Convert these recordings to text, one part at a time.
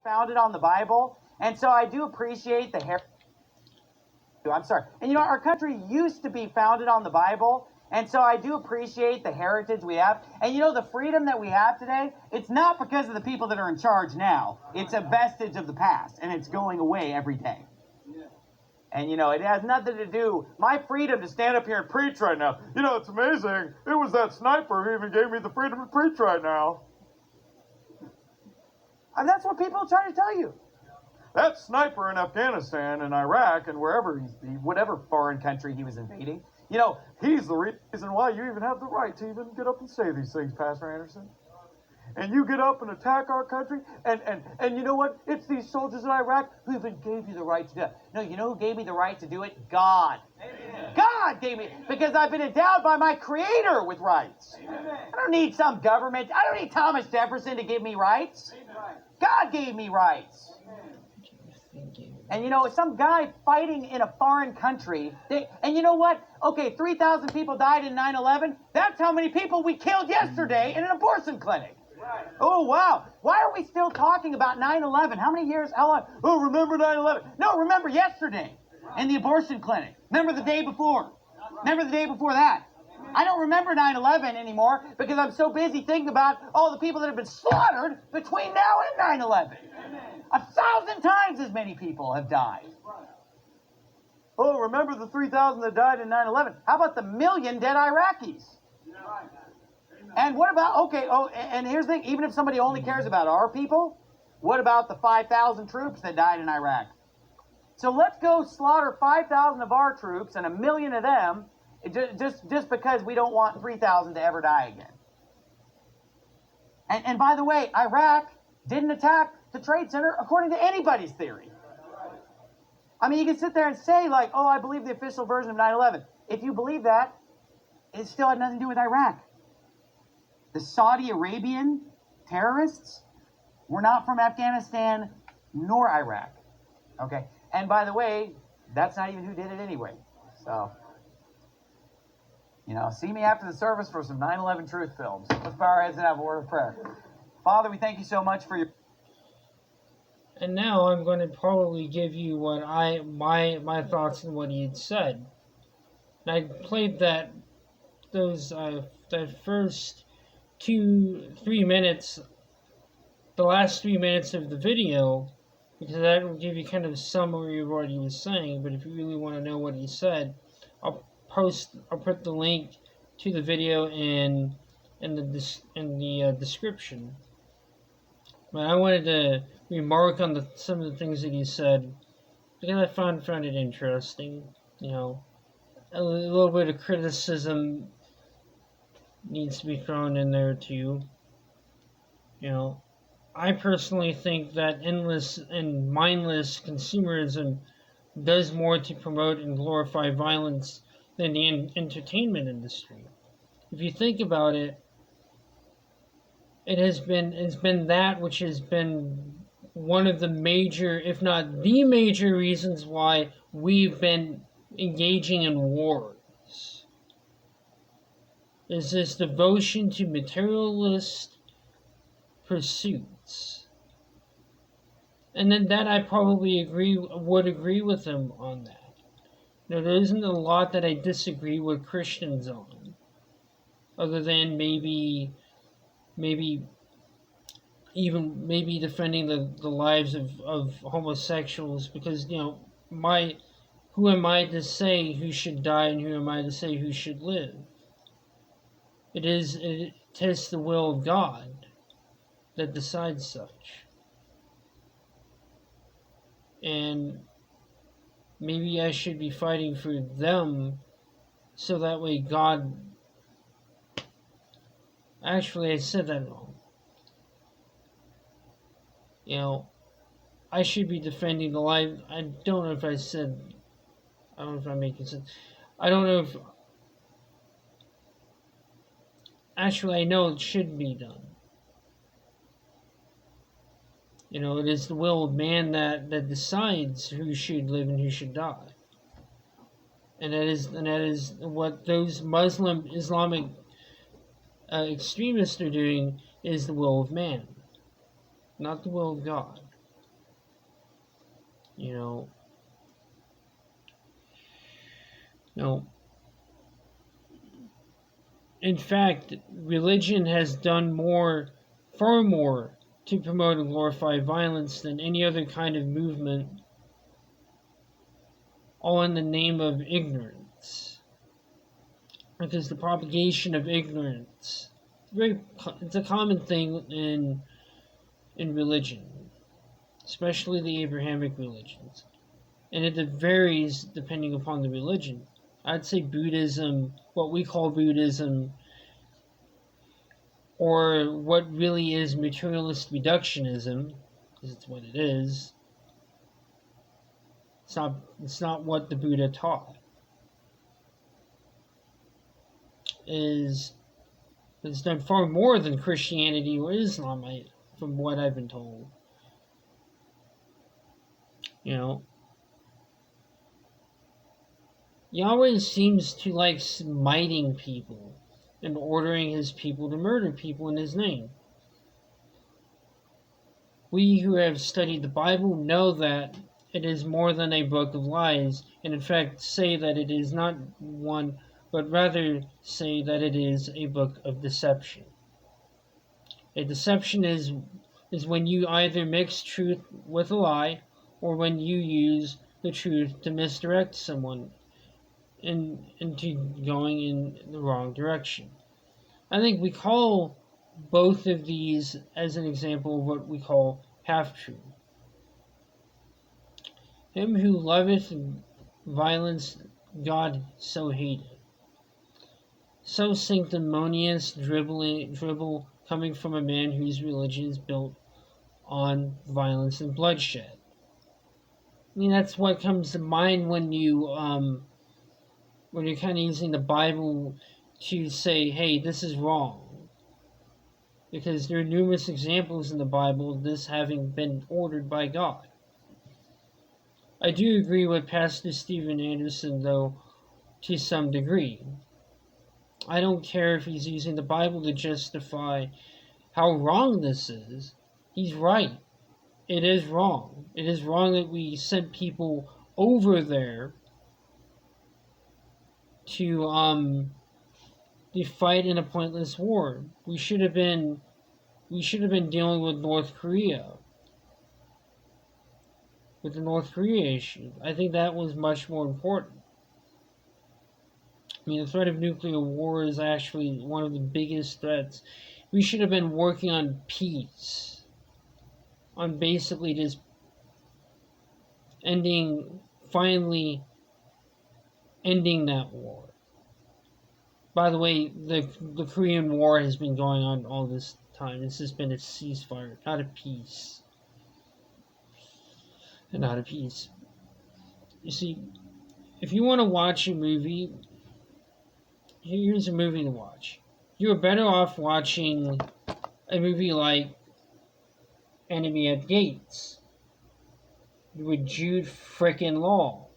founded on the Bible, and so I do appreciate the heritage. I'm sorry. And you know, our country used to be founded on the Bible, and so I do appreciate the heritage we have. And you know, the freedom that we have today, it's not because of the people that are in charge now. It's a vestige of the past, and it's going away every day. And you know, it has nothing to do, my freedom to stand up here and preach right now. You know, it's amazing. It was that sniper who even gave me the freedom to preach right now. And that's what people are trying to tell you. That sniper in Afghanistan and Iraq and wherever, whatever foreign country he was invading, you know, he's the reason why you even have the right to even get up and say these things, Pastor Anderson. And you get up and attack our country, and you know what? It's these soldiers in Iraq who even gave you the right to do it. No, you know who gave me the right to do it? God. Amen. God gave me, because I've been endowed by my Creator with rights. Amen. I don't need some government. I don't need Thomas Jefferson to give me rights. Amen. God gave me rights. And you know, some guy fighting in a foreign country, and you know what? Okay, 3,000 people died in 9/11. That's how many people we killed yesterday in an abortion clinic. Right. Oh, wow. Why are we still talking about 9/11? How many years? How long? Oh, remember 9/11. No, remember yesterday in the abortion clinic. Remember the day before. Remember the day before that. I don't remember 9/11 anymore because I'm so busy thinking about all the people that have been slaughtered between now and 9/11. 1,000 times as many people have died. Oh, remember the 3,000 that died in 9/11? How about the million dead Iraqis? And what about, okay, and here's the thing, even if somebody only cares about our people, what about the 5,000 troops that died in Iraq? So let's go slaughter 5,000 of our troops and 1 million of them just because we don't want 3,000 to ever die again. And by the way, Iraq didn't attack the Trade Center according to anybody's theory. I mean, you can sit there and say, like, oh, I believe the official version of 9/11. If you believe that, it still had nothing to do with Iraq. The Saudi Arabian terrorists were not from Afghanistan nor Iraq. Okay? And by the way, that's not even who did it anyway. So, you know, see me after the service for some 9/11 truth films. Let's bow our heads and have a word of prayer. Father, we thank you so much for your... And now I'm going to probably give you what my thoughts on what he had said. And I played that first 2-3 minutes, the last 3 minutes of the video, because that will give you kind of a summary of what he was saying. But if you really want to know what he said, I'll put the link to the video in the description. But I wanted to remark on some of the things that he said because I found it interesting. You know, a little bit of criticism needs to be thrown in there too. You know, I personally think that endless and mindless consumerism does more to promote and glorify violence than the entertainment industry. If you think about it, it's been that which has been one of the major, if not the major reasons why we've been engaging in wars. Is this devotion to materialist pursuits. And then that I probably would agree with him on that. You know, there isn't a lot that I disagree with Christians on, other than maybe defending the lives of homosexuals, because, you know, who am I to say who should die and who am I to say who should live? It is the will of God that decides such. And maybe I should be fighting for them so that way God... Actually, I said that wrong. You know, I should be defending the life... I don't know if I'm making sense. I don't know if... Actually, I know it should be done. You know, it is the will of man that decides who should live and who should die. And that is what those Islamic extremists are doing, is the will of man, not the will of God. You know, no. In fact, religion has done more, far more, to promote and glorify violence than any other kind of movement, all in the name of ignorance. Because the propagation of ignorance, it's a common thing in religion, especially the Abrahamic religions, and it varies depending upon the religion. I'd say Buddhism, what we call Buddhism, or what really is materialist reductionism, because it's what it is. It's not what the Buddha taught. It's done far more than Christianity or Islam, from what I've been told. You know, Yahweh seems to like smiting people and ordering his people to murder people in his name. We who have studied the Bible know that it is more than a book of lies, and in fact say that it is not one, but rather say that it is a book of deception. A deception is when you either mix truth with a lie, or when you use the truth to misdirect someone into going in the wrong direction. I think we call both of these as an example of what we call half-truth. Him who loveth violence, God so hateth. So sanctimonious dribble coming from a man whose religion is built on violence and bloodshed. I mean, that's what comes to mind when you're kind of using the Bible to say, hey, this is wrong. Because there are numerous examples in the Bible of this having been ordered by God. I do agree with Pastor Steven Anderson, though, to some degree. I don't care if he's using the Bible to justify how wrong this is. He's right. It is wrong. It is wrong that we sent people over there to fight in a pointless war. We should have been dealing with North Korea. With the North Korea issue. I think that was much more important. I mean, the threat of nuclear war is actually one of the biggest threats. We should have been working on peace. On basically just finally ending that war. By the way, the Korean War has been going on all this time. This has been a ceasefire, not a peace. Not a peace. You see, if you want to watch a movie, here's a movie to watch. You're better off watching a movie like Enemy at Gates with Jude frickin' Law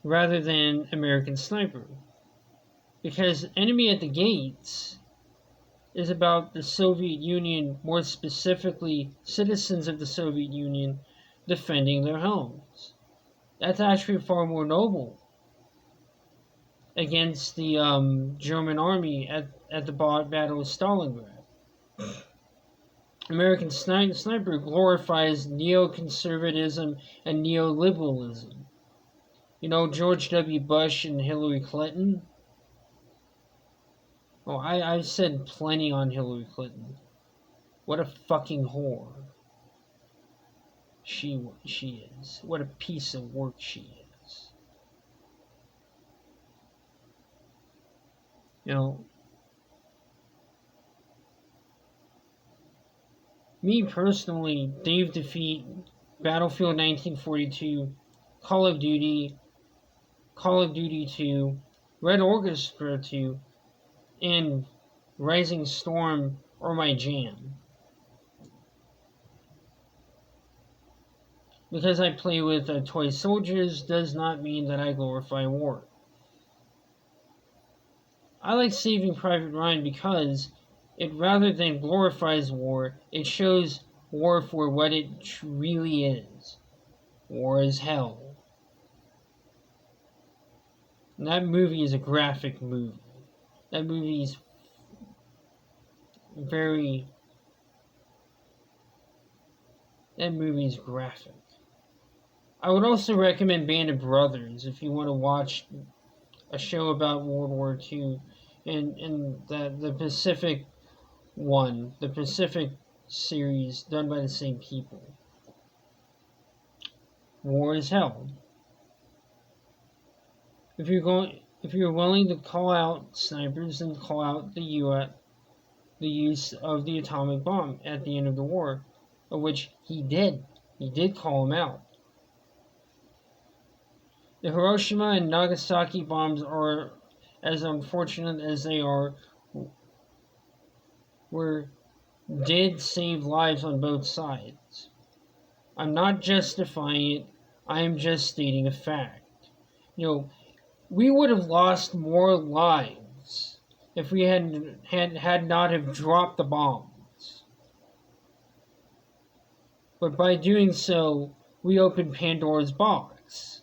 rather than American Sniper. Because Enemy at the Gates is about the Soviet Union, more specifically citizens of the Soviet Union, defending their homes. That's actually far more noble against the German army at the Battle of Stalingrad. American Sniper glorifies neoconservatism and neoliberalism. You know, George W. Bush and Hillary Clinton. Oh, I've said plenty on Hillary Clinton. What a fucking whore she is. What a piece of work she is. You know, me personally, Dave Defeat, Battlefield 1942, Call of Duty 2, Red Orchestra 2, and Rising Storm are my jam. Because I play with toy soldiers does not mean that I glorify war. I like Saving Private Ryan because it, rather than glorifies war, it shows war for what it really is. War is hell. And that movie is a graphic movie. That movie is that movie is graphic. I would also recommend Band of Brothers if you want to watch a show about World War II and the Pacific one, the Pacific series done by the same people. War is hell. If you're willing to call out snipers and call out the use of the atomic bomb at the end of the war, of which he did call him out. The Hiroshima and Nagasaki bombs are, as unfortunate as they are, did save lives on both sides. I'm not justifying it, I am just stating a fact. We would have lost more lives if we had not have dropped the bombs. But by doing so, we opened Pandora's box.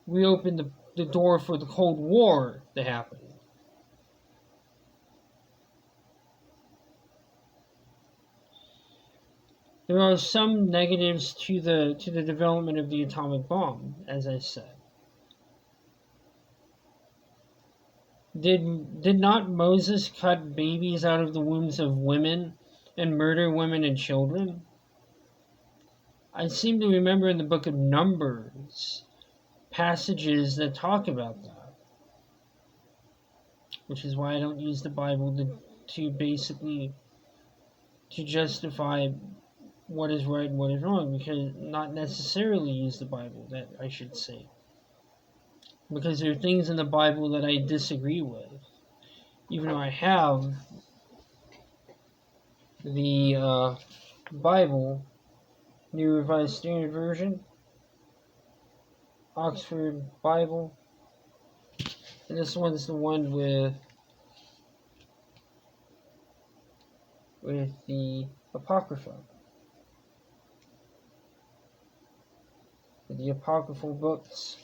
We opened the door for the Cold War to happen. There are some negatives to the development of the atomic bomb, as I said. Did not Moses cut babies out of the wombs of women and murder women and children? I seem to remember in the book of Numbers passages that talk about that. Which is why I don't use the Bible to justify what is right and what is wrong, because not necessarily use the Bible, that I should say. Because there are things in the Bible that I disagree with. Even though I have the Bible, New Revised Standard Version, Oxford Bible, and this one's the one with the Apocrypha. The apocryphal books.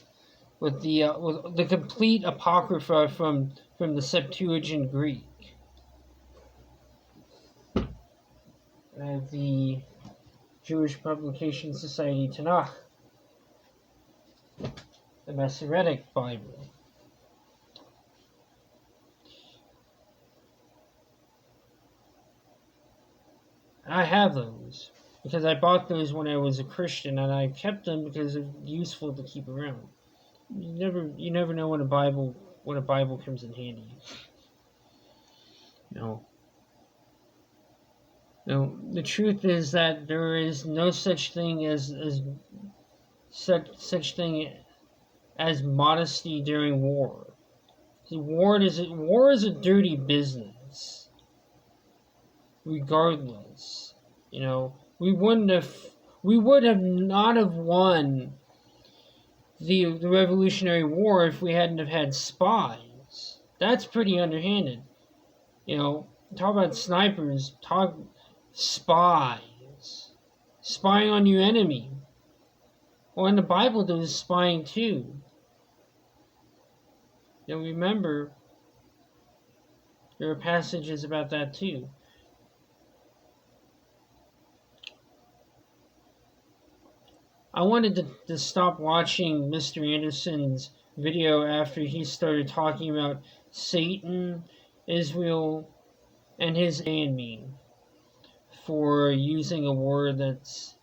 With the complete Apocrypha from the Septuagint Greek. I have the Jewish Publication Society Tanakh, the Masoretic Bible. I have those because I bought those when I was a Christian, and I kept them because they're useful to keep around. You never know when a Bible comes in handy. No, the truth is that there is no such thing as such thing as modesty during war. See, war is a dirty business. Regardless, we would have not have won the Revolutionary War if we hadn't have had spies. That's pretty underhanded. Talk about snipers, talk spies. Spying on your enemy. Well, in the Bible there was spying too. Remember, there are passages about that too. I wanted to stop watching Mr. Anderson's video after he started talking about Satan, Israel, and his enemy for using a word that's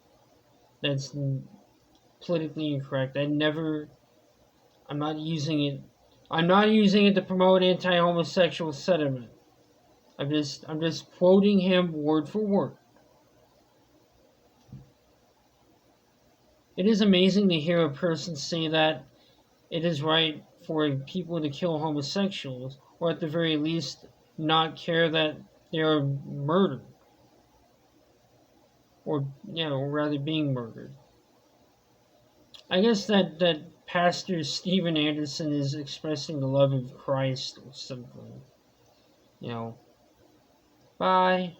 politically incorrect. I'm not using it to promote anti-homosexual sentiment. I'm just quoting him word for word. It is amazing to hear a person say that it is right for people to kill homosexuals, or at the very least not care that they are murdered, or rather being murdered. I guess that Pastor Steven Anderson is expressing the love of Christ or something. Bye.